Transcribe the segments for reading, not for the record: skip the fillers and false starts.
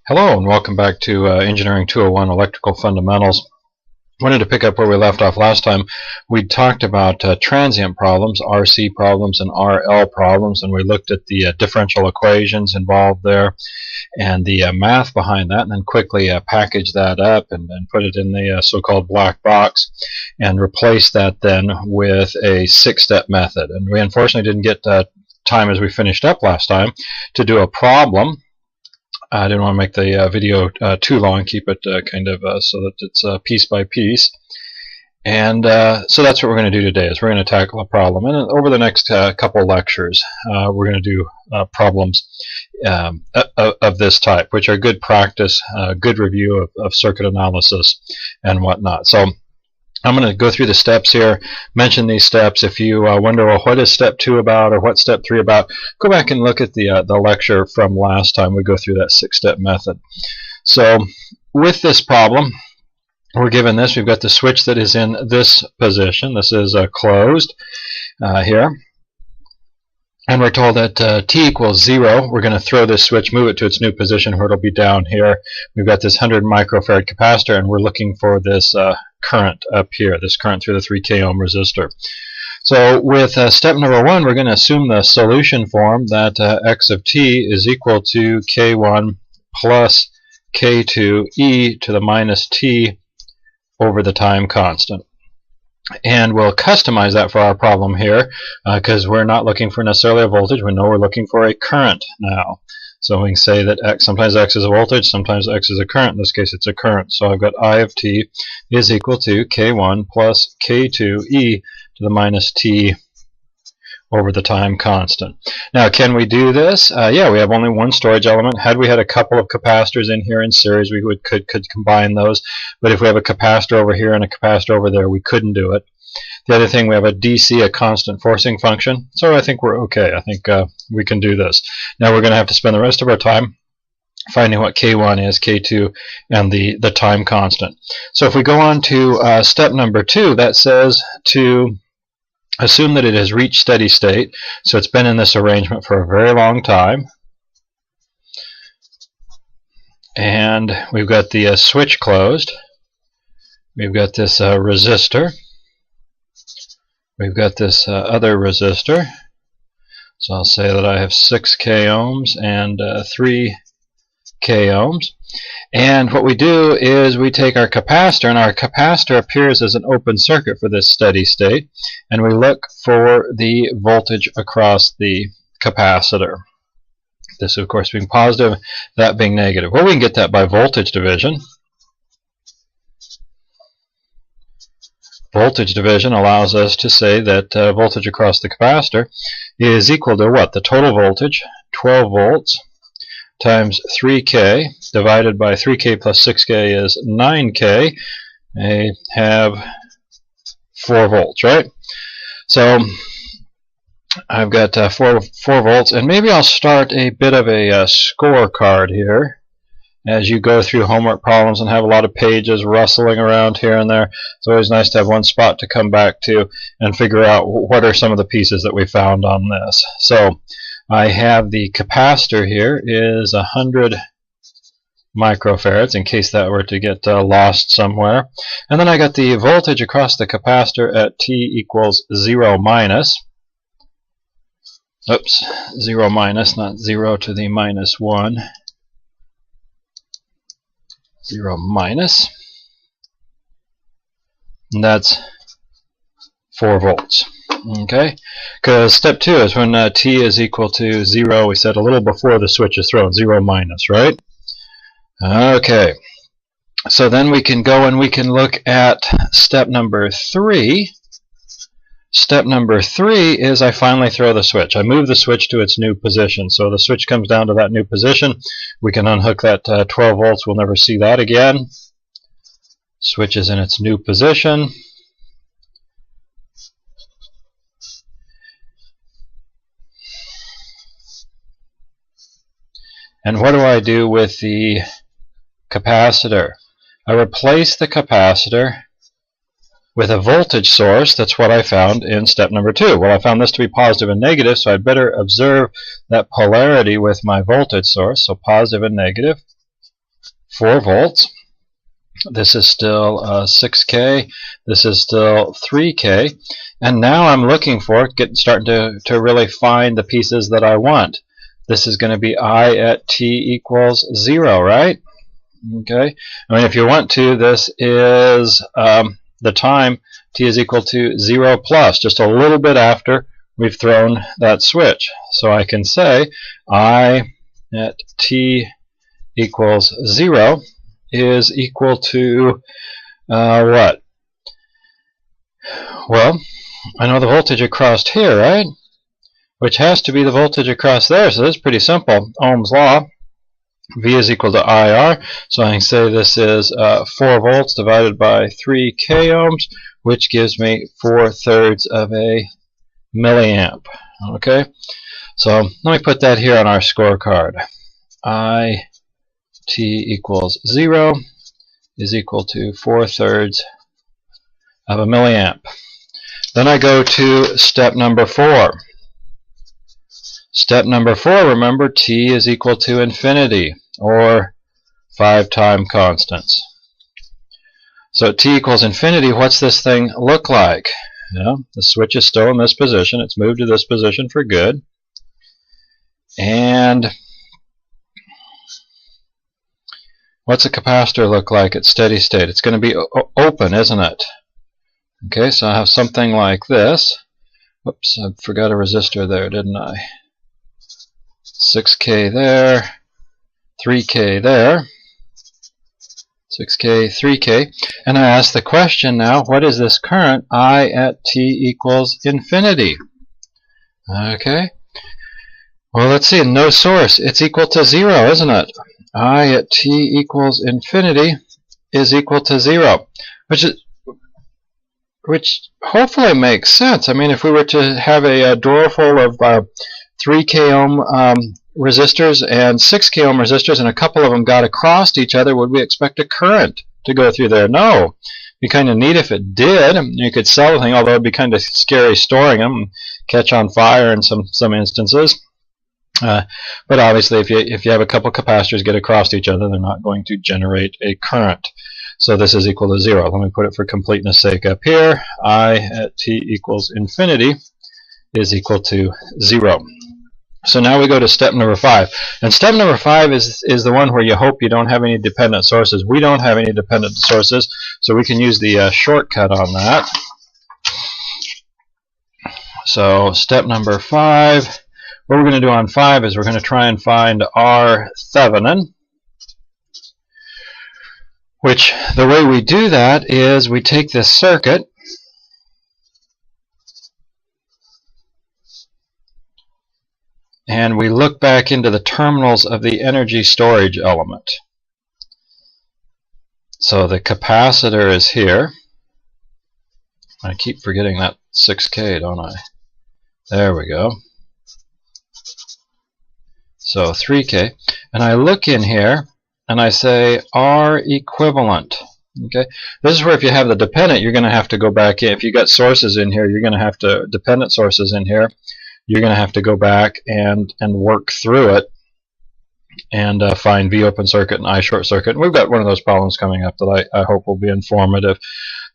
Hello and welcome back to Engineering 201 Electrical Fundamentals. Wanted to pick up where we left off last time. We talked about transient problems, RC problems and RL problems, and we looked at the differential equations involved there and the math behind that, and then quickly package that up and put it in the so-called black box and replace that then with a six-step method. And we unfortunately didn't get time as we finished up last time to do a problem. I didn't want to make the video too long, keep it kind of so that it's piece by piece. And so that's what we're going to do today, is we're going to tackle a problem. And over the next couple lectures, we're going to do problems of this type, which are good practice, good review of circuit analysis and whatnot. So I'm going to go through the steps here, mention these steps. If you wonder, well, what is step 2 about or what's step 3 about, go back and look at the lecture from last time. We go through that six-step method. So with this problem, we're given this. We've got the switch that is in this position. This is closed here. And we're told that t equals 0. We're going to throw this switch, move it to its new position where it'll be down here. We've got this 100 microfarad capacitor, and we're looking for this current up here, this current through the 3K ohm resistor. So with step number 1, we're going to assume the solution form that x of t is equal to K1 plus K2 e to the minus t over the time constant. And we'll customize that for our problem here because we're not looking for necessarily a voltage. We know we're looking for a current now. So we can say that x, sometimes x is a voltage, sometimes x is a current. In this case, it's a current. So I've got I of t is equal to K1 plus K2 e to the minus t over the time constant. Now, can we do this? Yeah, we have only one storage element. Had we had a couple of capacitors in here in series, we could combine those. But if we have a capacitor over here and a capacitor over there, we couldn't do it. The other thing, we have a DC, a constant forcing function. So I think we're okay. I think we can do this. Now we're going to have to spend the rest of our time finding what K1 is, K2, and the time constant. So if we go on to step number 2, that says to assume that it has reached steady state. So it's been in this arrangement for a very long time. And we've got the switch closed. We've got this resistor. We've got this other resistor. So I'll say that I have 6K ohms and 3K ohms. And what we do is we take our capacitor, and our capacitor appears as an open circuit for this steady state, and we look for the voltage across the capacitor. This, of course, being positive, that being negative. Well, we can get that by voltage division. Voltage division allows us to say that voltage across the capacitor is equal to what? The total voltage, 12 volts, times 3K divided by 3K plus 6K is 9K. I have 4 volts, right? So I've got 4 volts, and maybe I'll start a bit of a scorecard here as you go through homework problems and have a lot of pages rustling around here and there. It's always nice to have one spot to come back to and figure out what are some of the pieces that we found on this. So I have the capacitor here is 100 microfarads, in case that were to get lost somewhere. And then I got the voltage across the capacitor at t equals 0 minus. Oops, 0 minus, not 0 to the minus 1. 0 minus. And that's 4 volts. Okay, because step 2 is when t is equal to 0, we said a little before the switch is thrown, 0 minus, right? Okay, so then we can go and we can look at step number 3. Step number 3 is I finally throw the switch. I move the switch to its new position. So the switch comes down to that new position. We can unhook that 12 volts. We'll never see that again. Switch is in its new position. And what do I do with the capacitor? I replace the capacitor with a voltage source. That's what I found in step number 2. Well, I found this to be positive and negative, so I'd better observe that polarity with my voltage source, so positive and negative. 4 volts. This is still 6K. This is still 3K. And now I'm looking for, starting to really find the pieces that I want. This is going to be I at t equals 0, right? Okay. I mean, if you want to, this is the time t is equal to 0 plus, just a little bit after we've thrown that switch. So I can say I at t equals 0 is equal to what? Well, I know the voltage across here, right? Which has to be the voltage across there, so that's pretty simple. Ohm's law. V is equal to IR, so I can say this is 4 volts divided by 3 k ohms, which gives me 4/3 of a milliamp. Okay, so let me put that here on our scorecard. I t equals 0 is equal to 4/3 of a milliamp. Then I go to step number 4. Step number 4, remember, t is equal to infinity, or 5 time constants. So at t equals infinity, what's this thing look like? The switch is still in this position. It's moved to this position for good. And what's a capacitor look like at steady state? It's going to be open, isn't it? Okay, so I have something like this. Whoops, I forgot a resistor there, didn't I? 6K there, 3K there, 6K, 3K. And I ask the question now, what is this current I at t equals infinity? Okay. Well, let's see, no source. It's equal to 0, isn't it? I at t equals infinity is equal to 0, which hopefully makes sense. I mean, if we were to have a drawer full of 3K ohm resistors and 6K ohm resistors, and a couple of them got across each other, would we expect a current to go through there? No. It'd be kind of neat if it did. You could sell the thing, although it'd be kind of scary storing them and catch on fire in some instances. But obviously, if you have a couple capacitors get across each other, they're not going to generate a current. So this is equal to 0. Let me put it for completeness sake up here. I at t equals infinity is equal to 0. So now we go to step number 5. And step number 5 is the one where you hope you don't have any dependent sources. We don't have any dependent sources, so we can use the shortcut on that. So step number 5, what we're going to do on 5 is we're going to try and find R Thevenin, which the way we do that is we take this circuit and we look back into the terminals of the energy storage element. So the capacitor is here. I keep forgetting that 6K, don't I? There we go. So 3K. And I look in here and I say R equivalent. Okay, this is where if you have the dependent, you're going to have to go back in. If you got sources in here, you're going to have to, dependent sources in here, you're going to have to go back and work through it and find V open circuit and I short circuit. And we've got one of those problems coming up that I hope will be informative.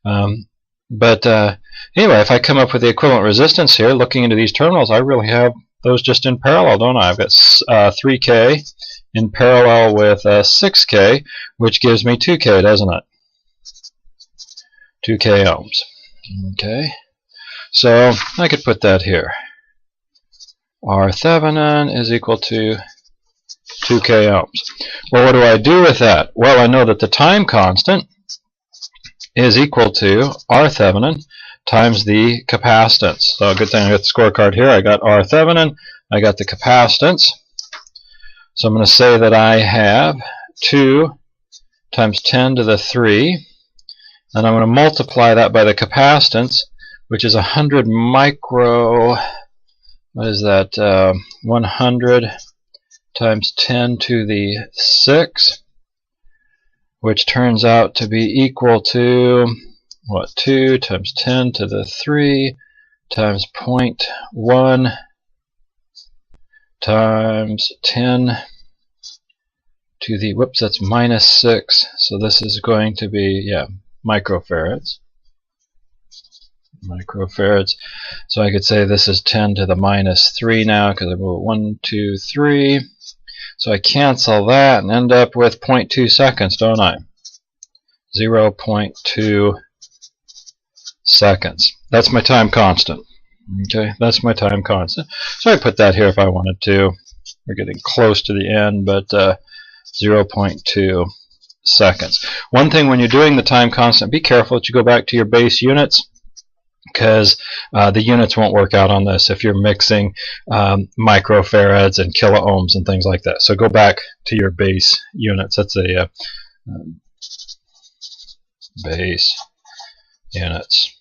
But anyway, if I come up with the equivalent resistance here, looking into these terminals, I really have those just in parallel, don't I? I've got 3K in parallel with 6K, which gives me 2K, doesn't it? 2K ohms. Okay, so I could put that here. R Thevenin is equal to 2K ohms. Well, what do I do with that? Well, I know that the time constant is equal to R Thevenin times the capacitance. So good thing I got the scorecard here. I got R Thevenin, I got the capacitance. So I'm going to say that I have 2 times 10 to the 3, and I'm going to multiply that by the capacitance, which is 100 micro, what is that, 100 times 10 to the 6, which turns out to be equal to, what, 2 times 10 to the 3 times 0.1 times 10 to the, whoops, that's minus 6. So this is going to be, yeah, microfarads. Microfarads. So I could say this is 10 to the minus 3 now, because I move 1, 2, 3. So I cancel that and end up with 0.2 seconds, don't I? 0.2 seconds. That's my time constant. Okay, that's my time constant. So I put that here if I wanted to. We're getting close to the end, but 0.2 seconds. One thing when you're doing the time constant, be careful that you go back to your base units, because the units won't work out on this if you're mixing microfarads and kiloohms and things like that. So go back to your base units. That's a base units.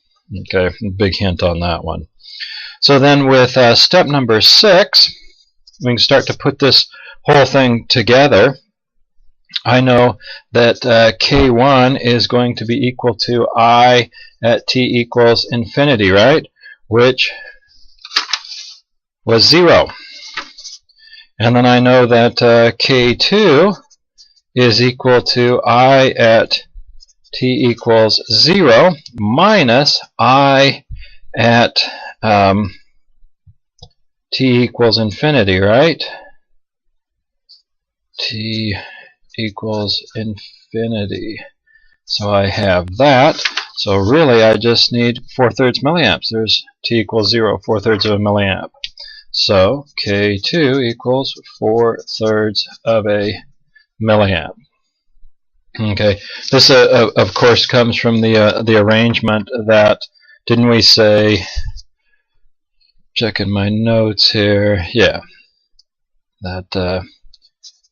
Okay, big hint on that one. So then with step number 6, we can start to put this whole thing together. I know that K1 is going to be equal to I at t equals infinity, right? Which was 0. And then I know that K2 is equal to I at t equals 0 minus I at t equals infinity, right? T equals infinity. So I have that. So really I just need 4/3 milliamps. There's t equals 0, 4/3 of a milliamp. So K2 equals 4/3 of a milliamp. Okay, this of course comes from the arrangement that, didn't we say, checking my notes here, yeah, that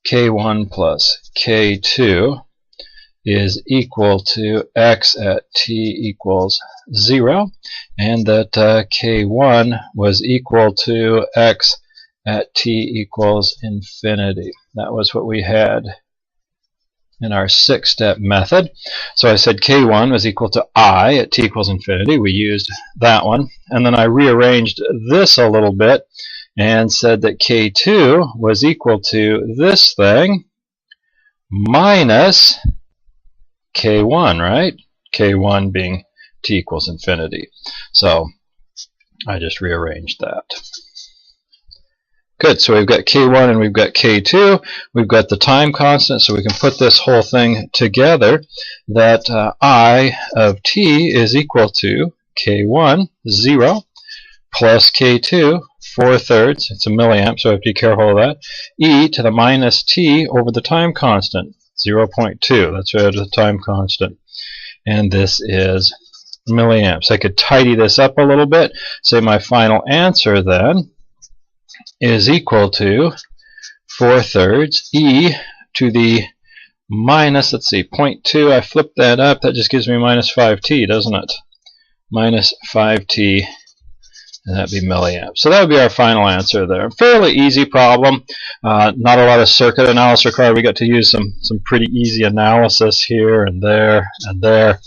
K1 plus K2 is equal to x at t equals 0, and that K1 was equal to x at t equals infinity. That was what we had in our 6-step method. So I said K1 was equal to I at t equals infinity. We used that one. And then I rearranged this a little bit and said that K2 was equal to this thing minus K1, right? K1 being t equals infinity. So I just rearranged that. Good, so we've got K1 and we've got K2. We've got the time constant, so we can put this whole thing together, that I of t is equal to K1, 0, plus K2, 4/3, it's a milliamp, so I have to be careful of that, e to the minus t over the time constant, 0.2, that's right, the time constant. And this is milliamps. I could tidy this up a little bit, say my final answer then is equal to 4/3 e to the minus, let's see, 0.2, I flipped that up, that just gives me minus 5t, doesn't it? Minus 5t, and that'd be milliamps. So that would be our final answer there. Fairly easy problem, not a lot of circuit analysis required. We got to use some pretty easy analysis here and there and there.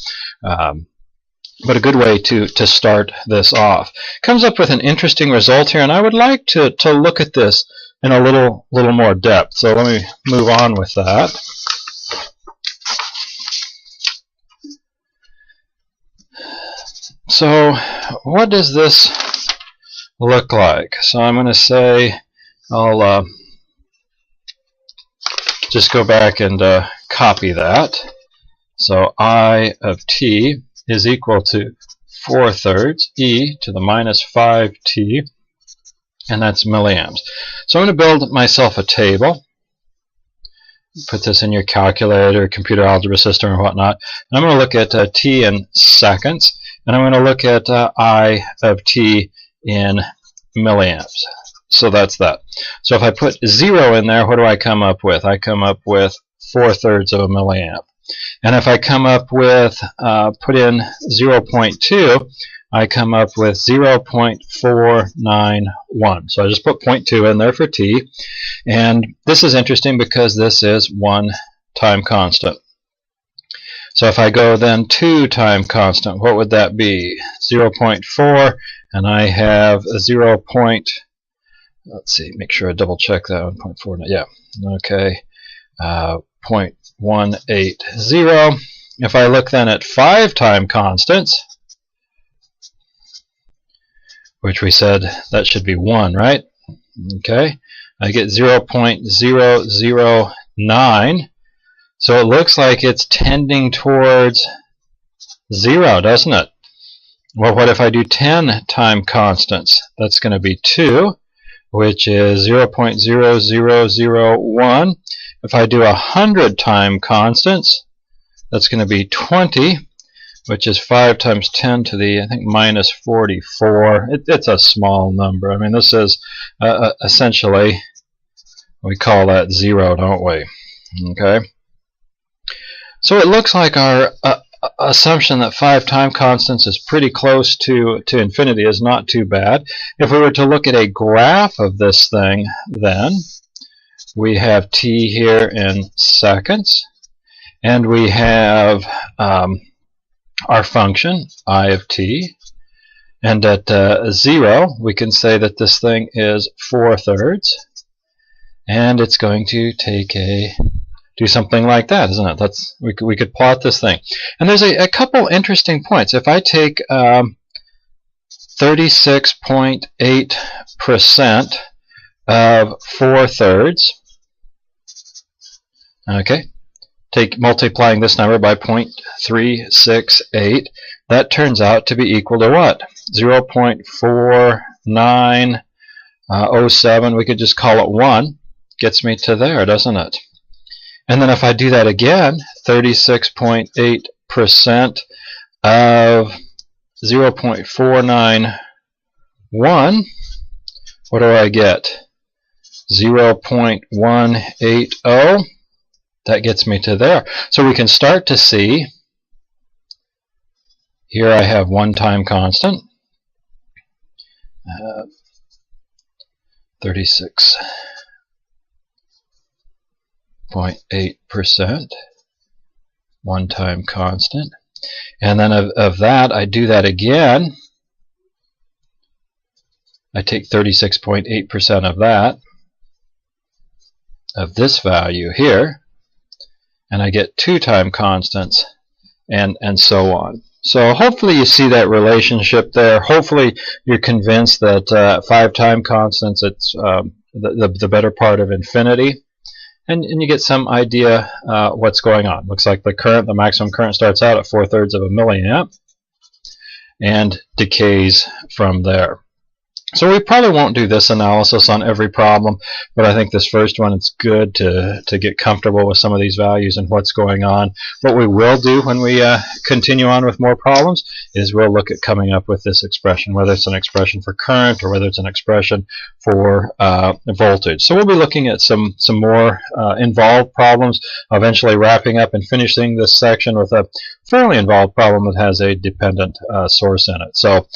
But a good way to start this off. Comes up with an interesting result here, and I would like to look at this in a little more depth. So let me move on with that. So what does this look like? So I'm going to say, I'll just go back and copy that. So I of t is equal to 4/3 e to the minus 5t, and that's milliamps. So I'm going to build myself a table. Put this in your calculator, computer algebra system, or whatnot. And I'm going to look at t in seconds, and I'm going to look at I of t in milliamps. So that's that. So if I put 0 in there, what do I come up with? I come up with 4/3 of a milliamp. And if I come up with, put in 0.2, I come up with 0.491. So I just put 0.2 in there for t. And this is interesting because this is one time constant. So if I go then to time constant, what would that be? 0.4, and I have a 0. Let's see, make sure I double check that 1.4. Yeah, okay. 0.180. If I look then at 5 time constants, which we said that should be 1, right? Okay, I get 0.009. So it looks like it's tending towards 0, doesn't it? Well, what if I do 10 time constants? That's going to be 2, which is 0.0001. If I do 100 time constants, that's going to be 20, which is 5 times 10 to the, I think, minus 44. It's a small number. I mean, this is essentially, we call that 0, don't we? Okay. So it looks like our assumption that 5 time constants is pretty close to infinity is not too bad. If we were to look at a graph of this thing, then we have t here in seconds, and we have our function I of t, and at 0 we can say that this thing is 4/3, and it's going to take do something like that, isn't it? That's we could plot this thing, and there's a couple interesting points. If I take 36.8% of 4/3, okay, multiplying this number by 0.368, that turns out to be equal to what? 0.4907. We could just call it 1. Gets me to there, doesn't it? And then if I do that again, 36.8% of 0.491, what do I get? 0.180. That gets me to there. So we can start to see, here I have 1 time constant, 36.8%, 1 time constant. And then of that, I do that again. I take 36.8% of that, of this value here, and I get 2 time constants, and so on. So hopefully you see that relationship there. Hopefully you're convinced that 5 time constants, it's the better part of infinity, and you get some idea what's going on. Looks like the maximum current starts out at 4/3 of a milliamp and decays from there. So we probably won't do this analysis on every problem, but I think this first one, it's good to get comfortable with some of these values and what's going on. What we will do when we continue on with more problems is we'll look at coming up with this expression, whether it's an expression for current or whether it's an expression for voltage. So we'll be looking at some more involved problems, eventually wrapping up and finishing this section with a fairly involved problem that has a dependent source in it. So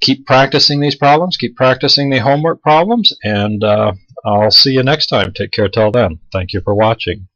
keep practicing these problems, keep practicing the homework problems, and I'll see you next time. Take care till then. Thank you for watching.